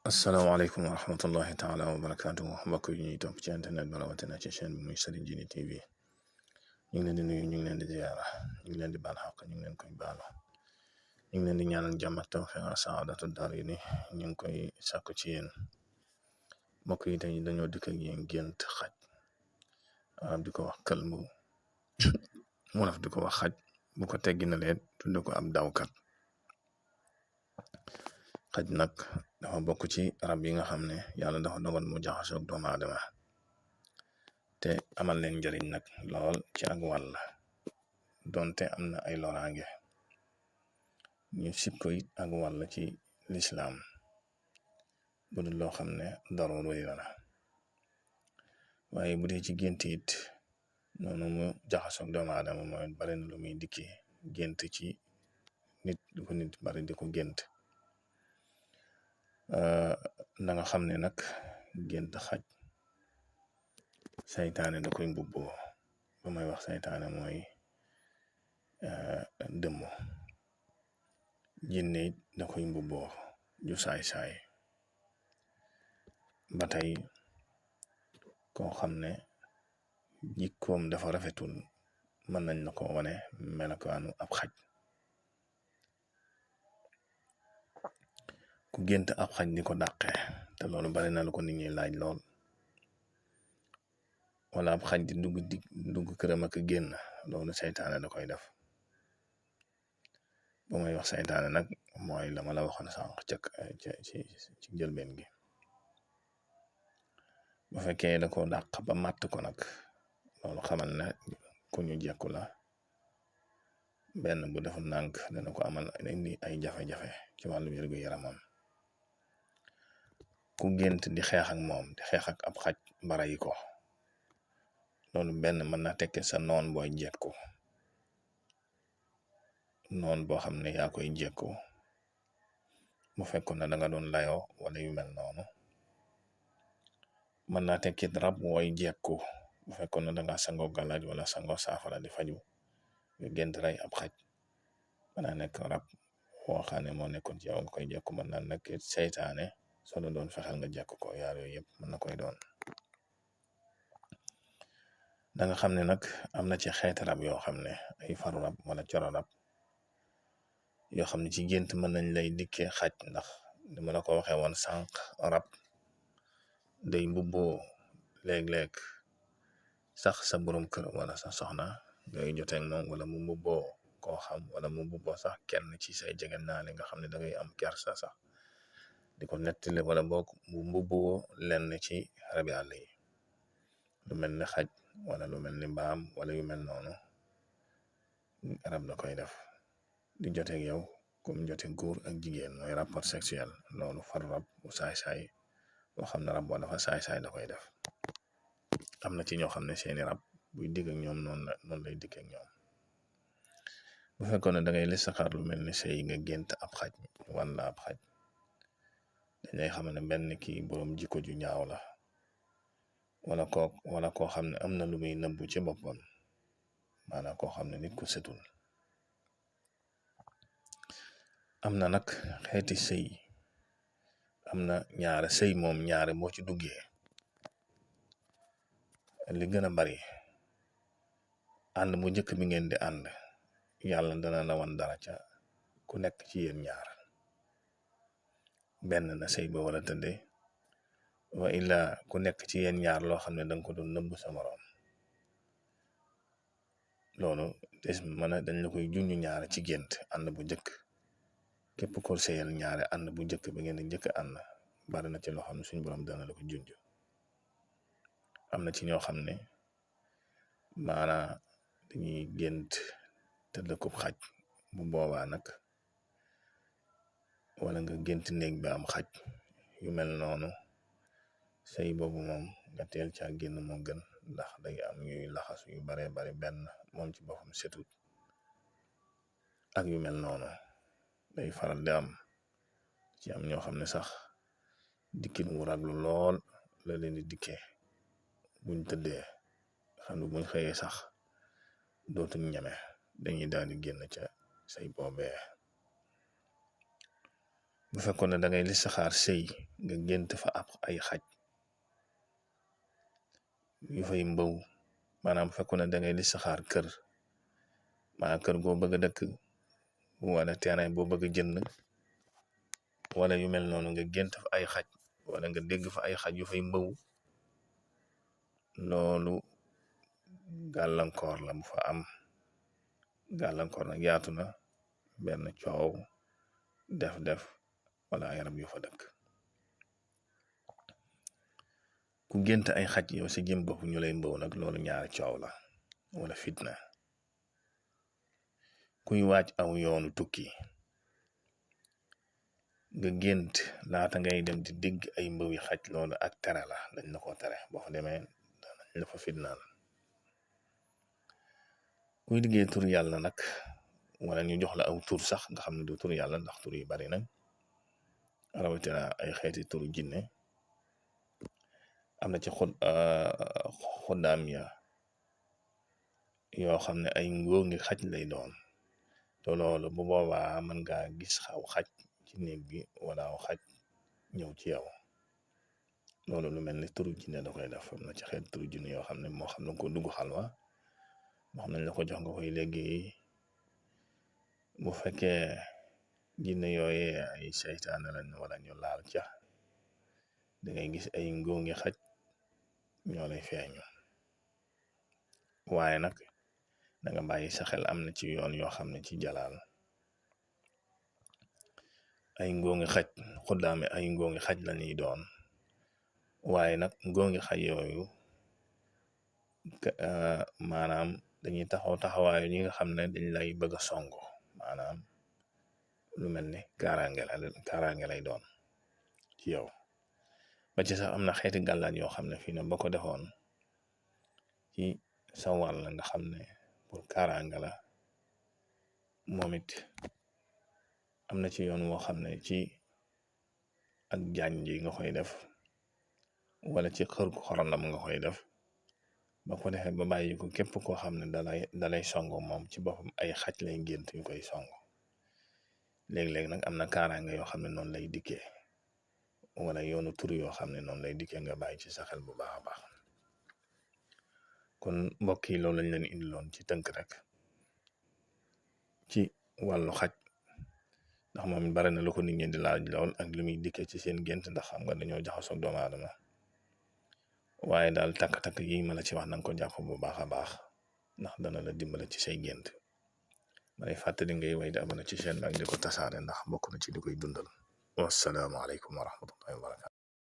asalaamaaleykum wa rahmatullahi taala wa barakaatuhu mbokk yi ñuy topp ci internet bi rawatina ci chaîne bi muy Serigne Djily TV ñu ngi leen di nuyu ñu ngi leen di ziyaara ñu ngi leen di baal xaq ñu ngi leen koy baalu ñu ngi leen di ñaanal jàmm ak tawfiq ak saadatu daarayni ñu ngi koy sàkku ci yéen mbokk yi tey dañoo dikk ak yéen gént xaj arab di ko wax kalbu wolof di ko wax xaj bu ko teggi na leen tudde ko ab dawkat xaj nag dafa bokk ci rab yi nga xam ne yàlla dafa dogal mu jaxasoog doomu aadama te amal leen njariñ nag lool ci ak wàll donte am na ay loraange ñu sib ko it ak wàll ci lislaam bu dul loo xam ne daruura la waaye bu dee ci gént it noonu mu jaxasoog doomu aadama mooy bari na lu muy dikki gént ci nit du ko nit bari di ko gént na nga xam ne nag gént xaj saytaane da koy mbubboo ba may wax saytaane mooy dëmm jinne it da koy mbubboo ju saay-saay ba tey koo xam ne jikkoom dafa rafetul mën nañ la ko wane melokaanu ab xaj ku gént ab xaj di ko dàqe te loolu bari na lu ko nit ñi laaj lool wala ab xaj di dugg këram ak génn loolu saytaane da koy def ba may wax saytaane nag mooy la ma la waxoon sànq ci njëlbeen gi bu fekkee da ko dàq ba màtt ko nag loolu xamal ne ku ñu jekku la benn bu defu nànk dana ko amal indi ay jafe-jafe ci wàllu wérgu yaramam ku gént di xeex ak moom di xeex ak ab xaj bara yi ko loolu benn mën na tekke sa noon booy jekku noon boo xam ne yaa koy jekku bu fekkoon ne da nga doon layoo wala yu mel noonu mën naa tekkit rab wooy jekku bu fekkoon ne da nga sango galaaj wala sango saafara di faju nga gént rey ab xaj mën naa nekk rab woo xam ne moo nekkoon ci yow nga koy jekku mën naa nekk seytaane soo la doon fexeel nga jekk ko yaar yooyu yëpp mën na koy doon da nga xam ne nag am na ci xeeti rab yoo xam ne ay faru rab wala coro rab yoo xam ne ci gént mën nañ lay dikkee xaj ndax dama la ko waxee woon sànq rab day mbubboo léeg-léeg sax sa borom kër wala sa soxna ngay joteeg moom wala mu mbubboo koo xam wala mu mbubboo sax kenn ci say jegenaale nga xam ne da ngay am kersa sax di ko nettali wala boog mu mbubboo lenn ci rabi àll yi lu mel ni xaj wala lu mel ni mbaam wala yu mel noonu rab la koy def di joteeg yow comme jote góor ak jigéen mooy rapport sexuel loolu far rab bu saay-saay boo xam ne rab boo dafa saay-saay da koy def am na ci ñoo xam ne seeni rab buy digg ak ñoom noonu lay digg ak ñoom bu fekkoon ne da ngay listixaar lu mel ni sëy nga gént ab xaj wala ab xaj dañay xam ne benn kii boroom jikko ju ñaaw la wala koo xam ne am na lu muy nëbbu ci boppam maanaam koo xam ne nit ku setul am na nag xeeti sëy am na ñaare sëy moom ñaare boo ci duggee li gën a bari ànd bu njëkk bi ngeen di ànd yàlla dana la wan dara ca ku nekk ci yéen ñaar benn na sëy ba wala tëdde wa illa ku nekk ci yéen ñaar loo xam ne danga ko doon nëbb sa moroom loolu des dañ la koy junñu ñaare ci gént ànd bu njëkk képp ko sëyal ñaare ànd bu njëkk bi ngeen di njëkk ànd bari na ci loo xam ne suñ borom dana la ko junj am na ci ñoo xam ne maanaa dañuy gént tëdd ko xaj bu boobaa nag wala nga gént néeg bi am xaj yu mel noonu sëy boobu moom nga teel ca génn moo gën ndax day am ñuy laxasu yu bare bari benn moom ci boppam setut ak yu mel noonu day faral di am ci am ñoo xam ne sax dikkin wu raglu lool la leen di dikkee buñ tëddee xam ne buñ xëyee sax dootuñ ñeme dañuy daal di génn ca say boobee bu fekkoon ne da ngay listixaar sëy nga gént fa ab ay xaj yu fay mbëw, maanaam fekku na da ngay listixaar kër, maanaam kër goo bëgg dëkk wala terrain boo bëgg jënd wala yu mel noonu, nga gént fa ay xaj wala nga dégg fa ay xaj yu fay mbëw, loolu gàllankoor la bu fa am. Gàllankoor nag yaatu na, benn coow def wala ay rab yu fa dëkk. ku gént ay xaj yow si jëm bopp ñu lay mbëw nag, loolu ñaari coow la wala fitna. kuy waaj aw yoonu tukki nga gént laata ngay dem di digg ay mbëw yi xaj, loolu ak tere la, dañ la ko tere. boo fa demee dañ la fa fitnaal. kuy liggéey tur yàlla nag, wala ñu jox la aw tur sax nga xam ne du tur yàlla, ndax tur yi bari nañ, rawatina ay xeeti turu jinne. am na ci xuddaam ya yoo xam ne ay ngóo ngi xaj lay doon, te loolu bu boobaa mën ngaa gis xaw xaj ci néeg bi wala aw xaj ñëw ci yow. loolu lu mel ni turu jinne da koy def. am na ci xeet turu jinne yoo xam ne moo xam ne ko dugg xalwa, moo xam nañ la ko jox nga koy liggéey. bu fekkee jinne yooyee ay seytaane lañ wala ñu laal ca, da ngay gis ay ngóo ngi xaj ñoo lay feeñu. waaye nag da nga bàyyi sa xel, am na ci yoon yoo xam ne ci jalaal ay ngóo ngi xaj, xuddaame ay ngóo ngi xaj lañuy doon. waaye nag ngóo ngi xaj yooyu maanaam dañuy taxawaayu ñi nga xam ne dañ lay bëgg a songo, maanaam lu mel ni kaaraange lay doon ci yow. ba ci sax am na xeeti gàllaaj yoo xam ne fii na ba ko defoon ci sa wàll nga xam ne pour kaaraange la, moom it am na ci yoon woo xam ne ci ak jaañ ji nga koy def, wala ci xër ku xorondam nga koy def. ba ko defee ba bàyyi ko, képp koo xam ne dalay songo moom ci boppam ay xaj lay gént yu koy songo. léeg-léeg nag am na kaaraange yoo xam ne noonu lay dikkee, wala yoonu tur yoo xam ne noonu lay dikkee, nga bàyyi ci sa xel bu baax a baax. kon mbokk yi, loolu lañ leen indiloon ci tënk rek ci wàllu xaj, ndax moom bari na lu ko nit ñi di laaj lool, ak li muy dikkee ci seen gént, ndax xam nga dañoo jaxasoo doomu aadama. waaye daal takk-takk yi ma la ci wax, na nga ko jàpp bu baax a baax, ndax dana la dimbale ci say gént. ma lay fàttali ngay way di abonné ci chaîne bi ak di ko tasaare, ndax bokk na ci di koy dundal. wassalaamu aleykum wa rahmatullahi wa barakatu.